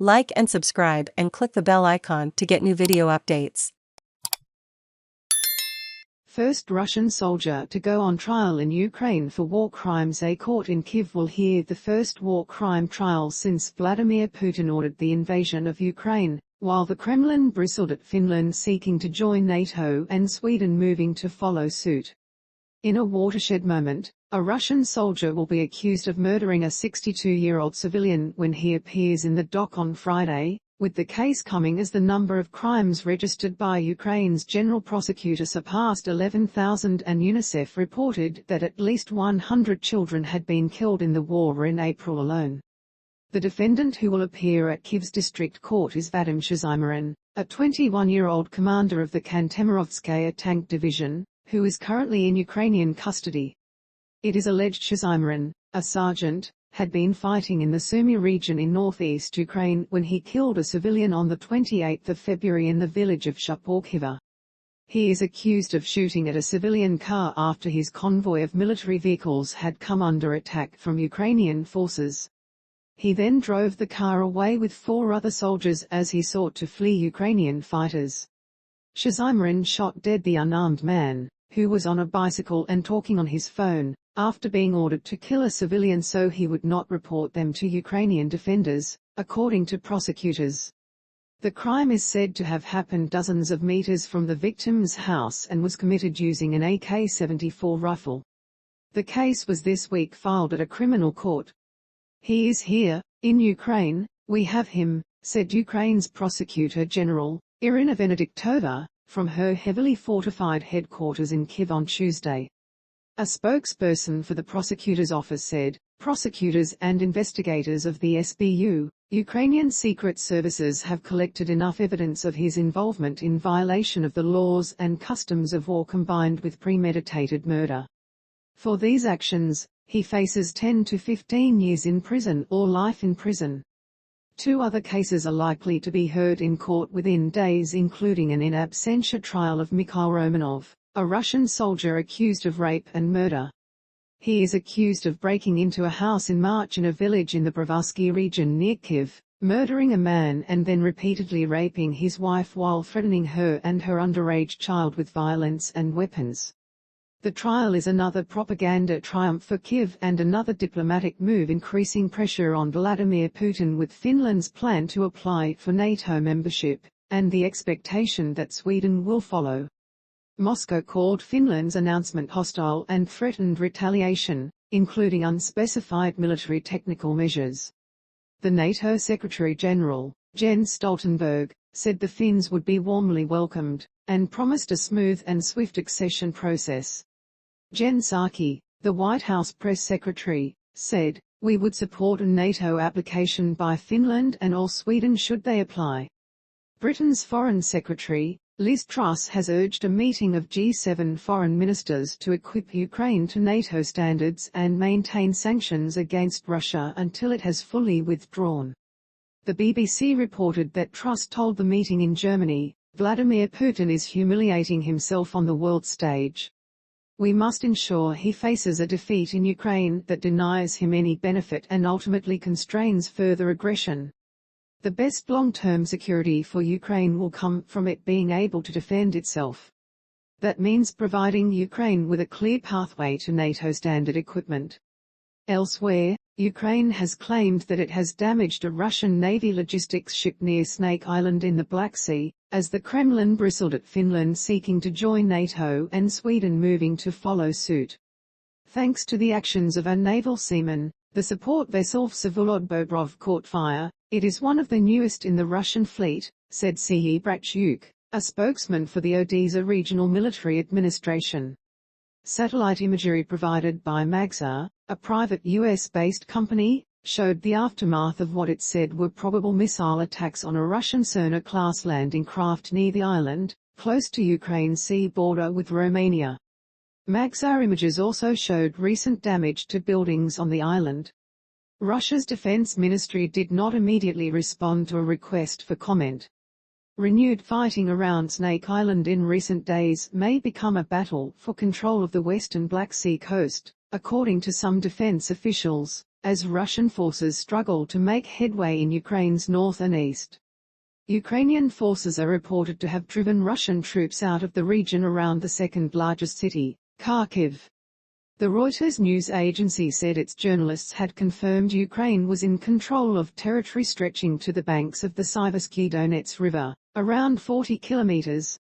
Like and subscribe and click the bell icon to get new video updates. First Russian soldier to go on trial in Ukraine for war crimes. A court in Kyiv will hear the first war crime trial since Vladimir Putin ordered the invasion of Ukraine, while the Kremlin bristled at Finland seeking to join NATO and Sweden moving to follow suit. In a watershed moment, a Russian soldier will be accused of murdering a 62-year-old civilian when he appears in the dock on Friday, with the case coming as the number of crimes registered by Ukraine's general prosecutor surpassed 11,000 and UNICEF reported that at least 100 children had been killed in the war in April alone. The defendant who will appear at Kyiv's district court is Vadim Shizaimarin, a 21-year-old commander of the Kantemarovskaya tank division, who is currently in Ukrainian custody. It is alleged Shizaimarin, a sergeant, had been fighting in the Sumy region in northeast Ukraine when he killed a civilian on the 28th of February in the village of Shaporkiva. He is accused of shooting at a civilian car after his convoy of military vehicles had come under attack from Ukrainian forces. He then drove the car away with 4 other soldiers as he sought to flee Ukrainian fighters. Shizaimarin shot dead the unarmed man, who was on a bicycle and talking on his phone, after being ordered to kill a civilian so he would not report them to Ukrainian defenders, according to prosecutors. The crime is said to have happened dozens of meters from the victim's house and was committed using an AK-74 rifle. The case was this week filed at a criminal court. "He is here, in Ukraine, we have him," said Ukraine's Prosecutor General, Irina Venediktova, from her heavily fortified headquarters in Kyiv on Tuesday. A spokesperson for the prosecutor's office said, "Prosecutors and investigators of the SBU, Ukrainian secret services have collected enough evidence of his involvement in violation of the laws and customs of war combined with premeditated murder. For these actions, he faces 10 to 15 years in prison or life in prison." 2 other cases are likely to be heard in court within days, including an in absentia trial of Mikhail Romanov, a Russian soldier accused of rape and murder. He is accused of breaking into a house in March in a village in the Brovsky region near Kyiv, murdering a man and then repeatedly raping his wife while threatening her and her underage child with violence and weapons. The trial is another propaganda triumph for Kyiv and another diplomatic move increasing pressure on Vladimir Putin, with Finland's plan to apply for NATO membership, and the expectation that Sweden will follow. Moscow called Finland's announcement hostile and threatened retaliation, including unspecified military technical measures. The NATO Secretary-General, Jens Stoltenberg, said the Finns would be warmly welcomed, and promised a smooth and swift accession process. Jen Psaki, the White House press secretary, said, "We would support a NATO application by Finland and or Sweden should they apply." Britain's Foreign Secretary, Liz Truss, has urged a meeting of G7 foreign ministers to equip Ukraine to NATO standards and maintain sanctions against Russia until it has fully withdrawn. The BBC reported that Truss told the meeting in Germany, "Vladimir Putin is humiliating himself on the world stage. We must ensure he faces a defeat in Ukraine that denies him any benefit and ultimately constrains further aggression. The best long-term security for Ukraine will come from it being able to defend itself. That means providing Ukraine with a clear pathway to NATO standard equipment." Elsewhere, Ukraine has claimed that it has damaged a Russian Navy logistics ship near Snake Island in the Black Sea, as the Kremlin bristled at Finland seeking to join NATO and Sweden moving to follow suit. "Thanks to the actions of our naval seamen, the support vessel Vsevolod Bobrov caught fire. It is one of the newest in the Russian fleet," said Serhiy Brachuk, a spokesman for the Odessa Regional Military Administration. Satellite imagery provided by Maxar, a private US-based company, showed the aftermath of what it said were probable missile attacks on a Russian Cerner-class landing craft near the island, close to Ukraine's sea border with Romania. Maxar images also showed recent damage to buildings on the island. Russia's defense ministry did not immediately respond to a request for comment. Renewed fighting around Snake Island in recent days may become a battle for control of the western Black Sea coast, according to some defense officials, as Russian forces struggle to make headway in Ukraine's north and east. Ukrainian forces are reported to have driven Russian troops out of the region around the second-largest city, Kharkiv. The Reuters news agency said its journalists had confirmed Ukraine was in control of territory stretching to the banks of the Siversky Donets River, around 40 kilometers